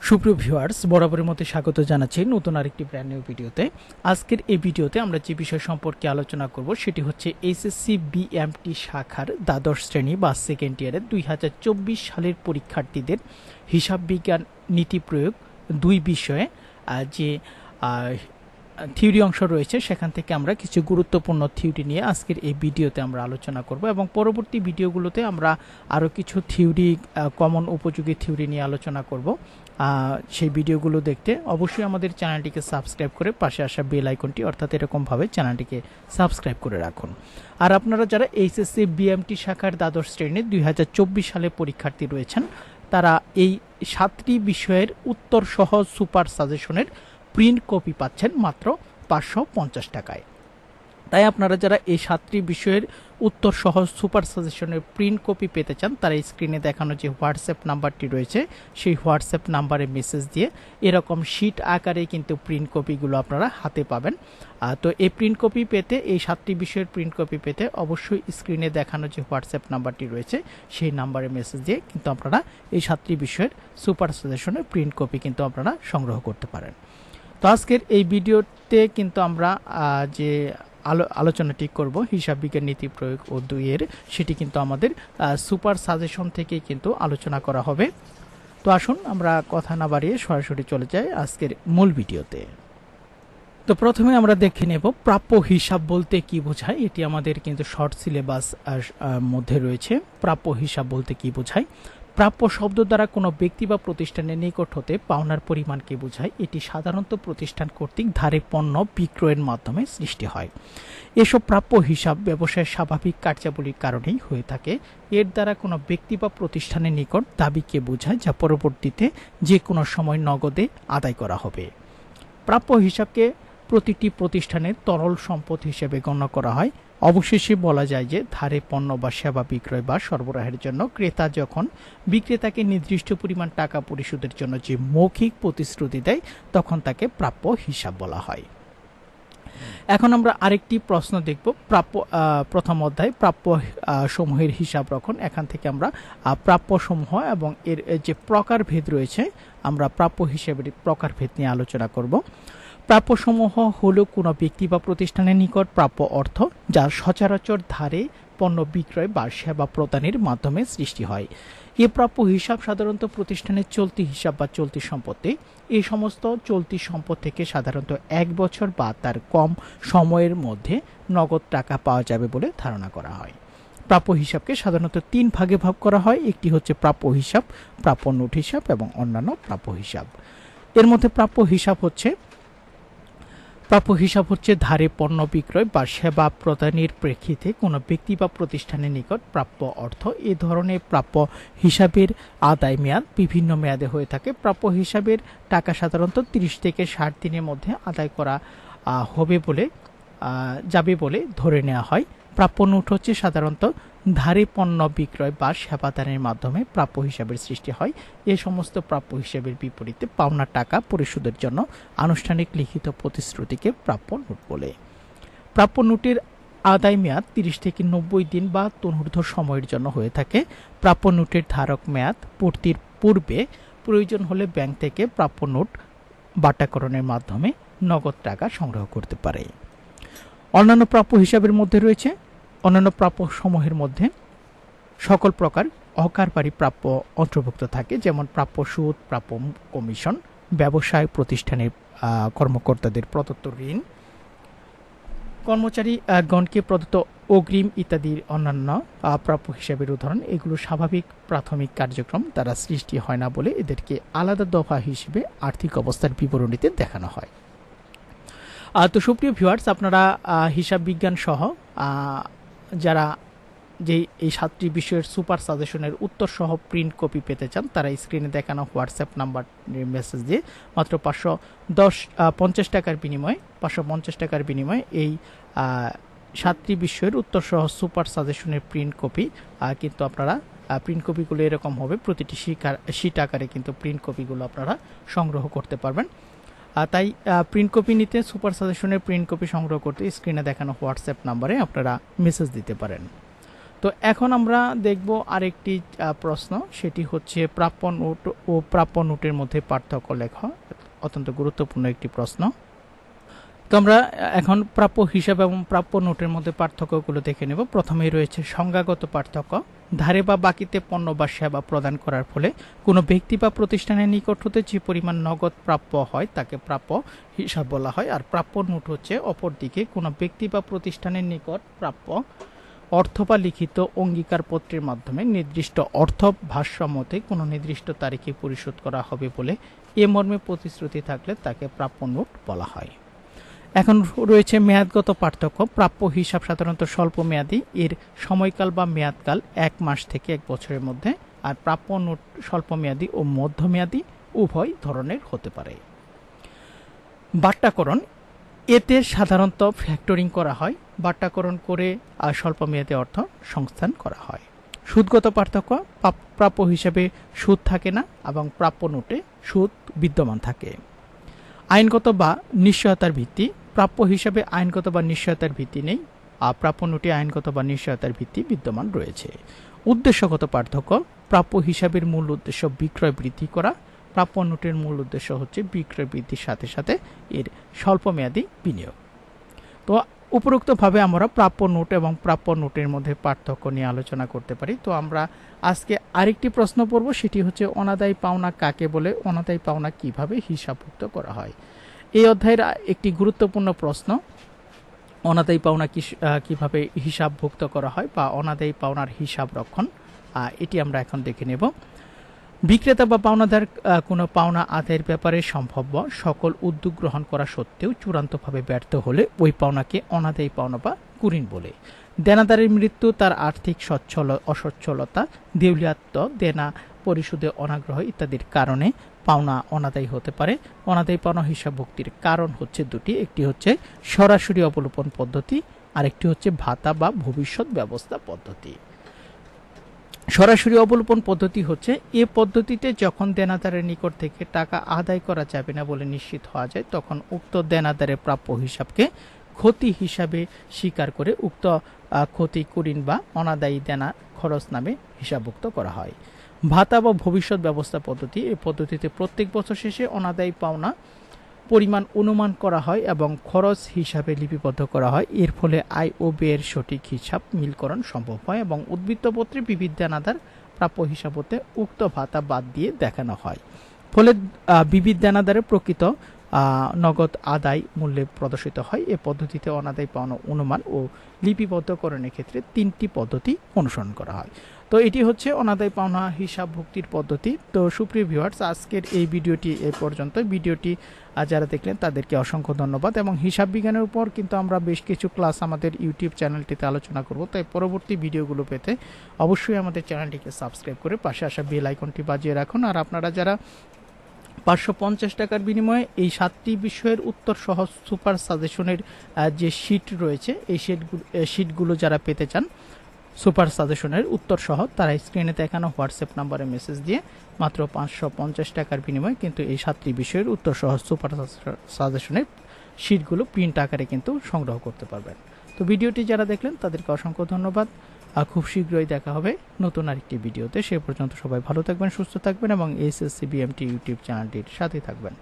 সুপ্রিয় ভিউয়ার্স, বরাবরের মতো স্বাগত জানাচ্ছি নতুন আরেকটি ব্র্যান্ড নিউ ভিডিওতে। আজকের এই ভিডিওতে আমরা যে বিষয় সম্পর্কে আলোচনা করব সেটি হচ্ছে এইচএসসি বিএমটি শাখার দ্বাদশ শ্রেণী বা সেকেন্ড ইয়ারের 2024 সালের পরীক্ষার্থীদের হিসাব বিজ্ঞান নীতি প্রয়োগ দুই বিষয়ে যে থিওরি অংশ রয়েছে সেখান থেকে আমরা কিছু গুরুত্বপূর্ণ থিওরি নিয়ে আজকের এই ভিডিওতে আমরা আলোচনা করব এবং পরবর্তী ভিডিওগুলোতে আমরা আরও কিছু থিওরি কমন উপযোগী থিওরি নিয়ে আলোচনা করব। সেই ভিডিওগুলো দেখতে অবশ্যই আমাদের চ্যানেলটিকে সাবস্ক্রাইব করে পাশে আসা বেল আইকনটি অর্থাৎ এরকমভাবে চ্যানেলটিকে সাবস্ক্রাইব করে রাখুন। আর আপনারা যারা এইচএসসি বিএমটি শাখার দ্বাদশ শ্রেণীর 2024 সালে পরীক্ষার্থী রয়েছেন তারা এই 7টি বিষয়ের উত্তর সহ সুপার সাজেশনের প্রিন্ট কপি পাচ্ছেন মাত্র 550 টাকায়। তাই আপনারা যারা এই 7টি বিষয়ের উত্তর সহ সুপার সাজেশনের প্রিন্ট কপি পেতে চান তারা স্ক্রিনে দেখানো যে হোয়াটসঅ্যাপ নাম্বারটি রয়েছে সেই হোয়াটসঅ্যাপ নাম্বারে মেসেজ দিয়ে এরকম শিট আকারে কিন্তু প্রিন্ট কপিগুলো আপনারা হাতে পাবেন। তো এই প্রিন্ট কপি পেতে, এই 7টি বিষয়ের প্রিন্ট কপি পেতে অবশ্যই স্ক্রিনে দেখানো যে হোয়াটসঅ্যাপ নাম্বারটি রয়েছে সেই নাম্বারে মেসেজ দিয়ে কিন্তু আপনারা এই 7টি বিষয়ের সুপার সাজেশনের প্রিন্ট কপি কিন্তু আপনারা সংগ্রহ করতে পারেন। তো আজকের এই ভিডিওতে কিন্তু আমরা যে আলোচনাটি করব হিসাব বিজ্ঞান নীতি প্রয়োগ ও 2 সেটি কিন্তু আমাদের সুপার সাজেশন থেকে কিন্তু আলোচনা করা হবে। তো আসুন আমরা কথা না বাড়িয়ে সরাসরি চলে যাই আজকের মূল ভিডিওতে। তো প্রথমে আমরা দেখে নেব প্রাপ্য হিসাব বলতে কি বোঝায়। এটি আমাদের কিন্তু শর্ট সিলেবাস মধ্যে রয়েছে। প্রাপ্য হিসাব বলতে কি বোঝায়? প্রাপ্য শব্দ দ্বারা কোনো ব্যক্তি বা প্রতিষ্ঠানের নিকট হতে পাওনার পরিমাণকে বোঝায়। এটি সাধারণত প্রতিষ্ঠান কর্তৃক ধারে পণ্য বিক্রয়ের মাধ্যমে সৃষ্টি হয়। এসব প্রাপ্য হিসাব ব্যবসায়ের স্বাভাবিক কার্যাবলীর কারণেই হয়ে থাকে। এর দ্বারা কোনো ব্যক্তি বা প্রতিষ্ঠানের নিকট দাবিকে বোঝায় যা পরবর্তীতে যে কোনো সময় নগদে আদায় করা হবে। প্রাপ্য হিসাবকে প্রতিটি প্রতিষ্ঠানের তরল সম্পদ হিসেবে গণ্য করা হয়। অবশেষে বলা যায় যে ধারে পণ্য বা সেবা বিক্রয় বা সরবরাহের জন্য ক্রেতা যখন বিক্রেতাকে নির্দিষ্ট পরিমাণ টাকা পরিশোধের জন্য যে মৌখিক প্রতিশ্রুতি দেয় তখন তাকে প্রাপ্য হিসাব বলা হয়। এখন আমরা আরেকটি প্রশ্ন দেখব। প্রথম অধ্যায় প্রাপ্য সমূহের হিসাব রক্ষণ। এখান থেকে আমরা প্রাপ্য সমূহ এবং এর যে প্রকারভেদ রয়েছে আমরা প্রাপ্য হিসাবের প্রকারভেদ নিয়ে আলোচনা করব। প্রাপ্যসমূহ হল কোনো ব্যক্তি বা প্রতিষ্ঠানের নিকট প্রাপ্য অর্থ যা সচরাচর ধারে পণ্য বিক্রয় বা সেবা প্রদানের মাধ্যমে সৃষ্টি হয়। এ প্রাপ্য হিসাব সাধারণত প্রতিষ্ঠানের চলতি হিসাব বা চলতি সম্পত্তি। এই সমস্ত চলতি সম্পদ থেকে সাধারণত 1 বছর বা তার কম সময়ের মধ্যে নগদ টাকা পাওয়া যাবে বলে ধারণা করা হয়। প্রাপ্য হিসাবকে সাধারণত 3 ভাগে ভাগ করা হয়। একটি হচ্ছে প্রাপ্য হিসাব, প্রাপ্য নোট হিসাব এবং অন্যান্য প্রাপ্য হিসাব। এর মধ্যে প্রাপ্য হিসাব হচ্ছে ধারে পণ্য বিক্রয় বা সেবা প্রদানের প্রেক্ষিতে কোনো ব্যক্তি বা প্রতিষ্ঠানের নিকট প্রাপ্য অর্থ। এ ধরনের প্রাপ্য হিসাবের আদায় মেয়াদ বিভিন্ন মেয়াদে হয়ে থাকে। প্রাপ্য হিসাবের টাকা সাধারণত 30 থেকে 60 দিনের মধ্যে আদায় করা যাবে বলে ধরে নেওয়া হয়। প্রাপ্য নোট হচ্ছে সাধারণত ধারে পণ্য বিক্রয় বা সেবাদানের মাধ্যমে প্রাপ্য হিসাবের সৃষ্টি হয়। এ সমস্ত প্রাপ্য হিসাবের বিপরীতে পাওনা টাকা পরিশোধের জন্য আনুষ্ঠানিক লিখিত প্রতিশ্রুতিকে প্রাপ্য নোট বলে। প্রাপ্য নোটের আদায় মেয়াদ 30 থেকে 90 দিন বা তদূর্ধ্ব সময়ের জন্য হয়ে থাকে। প্রাপ্য নোটের ধারক মেয়াদ পূর্তির পূর্বে প্রয়োজন হলে ব্যাংক থেকে প্রাপ্য নোট বাটাকরণের মাধ্যমে নগদ টাকা সংগ্রহ করতে পারে। অন্যান্য প্রাপ্য হিসাবের মধ্যে রয়েছে অন্যান্য প্রাপ্য সমূহের মধ্যে সকল প্রকার অকারবারি প্রাপ্য অন্তর্ভুক্ত থাকে, যেমন প্রাপ্য সুদ, প্রাপ্য কমিশন, ব্যবসায় প্রতিষ্ঠানের কর্মকর্তাদের প্রদত্ত ঋণ, কর্মচারী গণকে প্রদত্ত অগ্রিম ইত্যাদির অন্যান্য প্রাপ্য হিসাবের উদাহরণ। এগুলো স্বাভাবিক প্রাথমিক কার্যক্রম দ্বারা সৃষ্টি হয় না বলে এদেরকে আলাদা দফা হিসেবে আর্থিক অবস্থার বিবরণীতে দেখানো হয়। তো সুপ্রিয় ভিউয়ার্স, আপনারা হিসাব বিজ্ঞান সহ যারা এই 7টি বিষয়ের সুপার সাজেশনের উত্তর সহ প্রিন্ট কপি পেতে চান তারা স্ক্রিনে দেখানো হোয়াটসঅ্যাপ নাম্বার মেসেজ দিয়ে মাত্র 550 টাকার বিনিময়ে এই 7টি বিষয়ের উত্তর সহ সুপার সাজেশনের প্রিন্ট কপি কিন্তু আপনারা প্রিন্ট কপিগুলো এরকম হবে, প্রতিটি শিট আকারে কিন্তু প্রিন্ট কপিগুলো আপনারা সংগ্রহ করতে পারবেন। তাই প্রিন্ট কপি নিতে, সুপার সাজেশনের প্রিন্ট কপি সংগ্রহ করতে স্ক্রিনে দেখানো হোয়াটসঅ্যাপ নাম্বারে আপনারা মেসেজ দিতে পারেন। তো এখন আমরা দেখব আরেকটি প্রশ্ন, সেটি হচ্ছে প্রাপ্য নোট ও প্রাপ্য নোটের মধ্যে পার্থক্য লেখা। অত্যন্ত গুরুত্বপূর্ণ একটি প্রশ্ন। তো আমরা এখন প্রাপ্য হিসাব এবং প্রাপ্য নোটের মধ্যে পার্থক্যগুলো দেখে নেব। প্রথমেই রয়েছে সংজ্ঞাগত পার্থক্য। ধারে বা বাকিতে পণ্য বা সেবা প্রদান করার ফলে কোনো ব্যক্তি বা প্রতিষ্ঠানের নিকট হতে যে পরিমাণ নগদ প্রাপ্য হয় তাকে প্রাপ্য হিসাব বলা হয়। আর প্রাপ্য নোট হচ্ছে অপরদিকে কোনো ব্যক্তি বা প্রতিষ্ঠানের নিকট প্রাপ্য অর্থ বা লিখিত অঙ্গীকারপত্রের মাধ্যমে নির্দিষ্ট অর্থ ভাষ্য মতে কোনো নির্দিষ্ট তারিখে পরিশোধ করা হবে বলে এ মর্মে প্রতিশ্রুতি থাকলে তাকে প্রাপ্য নোট বলা হয়। এখন রয়েছে মেয়াদগত পার্থক্য। প্রাপ্য হিসাব সাধারণত স্বল্প মেয়াদী, এর সময়কাল বা মেয়াদকাল 1 মাস থেকে 1 বছরের মধ্যে। আর প্রাপ্য নোট স্বল্প মেয়াদী ও মধ্যমেয়াদী উভয় ধরনের হতে পারে। বাট্টাকরণ, এতে সাধারণত ফ্যাক্টরিং করা হয়। বাট্টাকরণ করে স্বল্প মেয়াদী অর্থ সংস্থান করা হয়। সুদগত পার্থক্য, প্রাপ্য হিসাবে সুদ থাকে না এবং প্রাপ্য নোটে সুদ বিদ্যমান থাকে। আইনগত বা নিশ্চয়তার ভিত্তি, প্রাপ্য হিসাবে আইনগত বা নিশ্চয়তার ভিত্তি নেই, আর প্রাপ্য নোটে আইনগত বা নিশ্চয়তার ভিত্তি বিদ্যমান রয়েছে। উদ্দেশ্যগত পার্থক্য, প্রাপ্য হিসাবের মূল উদ্দেশ্য বিক্রয় বৃদ্ধি করা, প্রাপ্য নোটের মূল উদ্দেশ্য হচ্ছে বিক্রয় বৃদ্ধির সাথে সাথে এর স্বল্পমেয়াদী বিনিয়োগ। তো উপরোক্তভাবে আমরা প্রাপ্য নোট এবং প্রাপ্য নোটের মধ্যে পার্থক্য নিয়ে আলোচনা করতে পারি। তো আমরা আজকে আরেকটি প্রশ্ন পড়ব, সেটি হচ্ছে অনাদায়ী পাওনা কাকে বলে, অনাদায়ী পাওনা কিভাবে হিসাবভুক্ত করা হয়। এই অধ্যায়ের একটি গুরুত্বপূর্ণ প্রশ্ন, অনাদায়ী পাওনা কিভাবে হিসাবভুক্ত করা হয় বা অনাদায়ী পাওনার হিসাব রক্ষণ, এটি আমরা এখন দেখে নেব। বিক্রেতা বা পাওনাদার কোনো পাওনা আদায়ের ব্যাপারে সম্ভাব্য সকল উদ্যোগ গ্রহণ করা সত্ত্বেও চূড়ান্তভাবে ব্যর্থ হলে ওই পাওনাকে অনাদায়ী পাওনা বা কুঋণ বলে। দেনাদারের মৃত্যু, তার আর্থিক অসচ্ছলতা, দেউলিয়াত্ব, দেনা পরিশোধে অনাগ্রহ ইত্যাদির কারণে পাওনা অনাদায়ী হতে পারে। অনাদায়ী পাওনা হিসাবভুক্তির কারণ হচ্ছে দুটি, একটি হচ্ছে সরাসরি অবলোপন পদ্ধতি, আরেকটি হচ্ছে ভাতা বা ভবিষ্যৎ ব্যবস্থা পদ্ধতি। সরাসরি অবলোপন পদ্ধতি হচ্ছে এ পদ্ধতিতে যখন দেনাদারের নিকট থেকে টাকা আদায় করা যাবে না বলে নিশ্চিত হওয়া যায়, তখন উক্ত দেনাদারের প্রাপ্য হিসাবকে ক্ষতি হিসাবে স্বীকার করে উক্ত ক্ষতি কুঋণ বা অনাদায়ী দেনা খরচ নামে হিসাবভুক্ত করা হয়। ভাতা বা ভবিষ্যৎ ব্যবস্থা পদ্ধতি, এই পদ্ধতিতে প্রত্যেক বছর শেষে অনাদায়ী পাওনা পরিমাণ অনুমান করা হয় এবং খরচ হিসাবে লিপিবদ্ধ করা হয়। এর ফলে আয় ও ব্যয়ের সঠিক হিসাব মিলকরণ সম্ভব হয় এবং উদ্বৃত্তপত্রে বিবিধ দেনাদার প্রাপ্য হিসাব হতে উক্ত ভাতা বাদ দিয়ে দেখানো হয়। ফলে বিবিধ দেনাদারের প্রকৃত নগদ আদায় মূল্যে প্রদর্শিত হয়। এ পদ্ধতিতে অনাদায়ী পাওনা অনুমান ও লিপিবদ্ধকরণের ক্ষেত্রে 3টি পদ্ধতি অনুসরণ করা হয়। তো এটি হচ্ছে অনাদায়ী পাওনা হিসাব ভুক্তির পদ্ধতি। তো সুপ্রিয় ভিউয়ার্স, আজকের এই ভিডিওটি এ পর্যন্ত। ভিডিওটি যারা দেখলেন তাদেরকে অসংখ্য ধন্যবাদ। এবং হিসাব বিজ্ঞানের উপর কিন্তু আমরা বেশ কিছু ক্লাস আমাদের ইউটিউব চ্যানেলটিতে আলোচনা করব। তাই পরবর্তী ভিডিওগুলো পেতে অবশ্যই আমাদের চ্যানেলটিকে সাবস্ক্রাইব করে পাশে আসা বেল আইকনটি বাজিয়ে রাখুন। আর আপনারা যারা 550 টাকার বিনিময়ে এই 7টি বিষয়ের উত্তর সহ সুপার সাজেশনের যে শীট রয়েছে, এই শীটগুলো যারা পেতে চান সুপার সাজেশনের উত্তর সহ, তারা স্ক্রিনে দেখানো হোয়াটসঅ্যাপ নাম্বারে মেসেজ দিয়ে মাত্র 550 টাকার বিনিময়ে কিন্তু এই 7টি বিষয়ের উত্তর সহ সুপার সাজেশনের শীটগুলো প্রিন্ট আকারে কিন্তু সংগ্রহ করতে পারবেন। তো ভিডিওটি যারা দেখলেন তাদেরকে অসংখ্য ধন্যবাদ। খুব শীঘ্রই দেখা হবে নতুন আরেকটি ভিডিওতে। সে পর্যন্ত সবাই ভালো থাকবেন, সুস্থ থাকবেন এবং এসএসসি বিএমটি ইউটিউব চ্যানেলটির সাথে থাকবেন।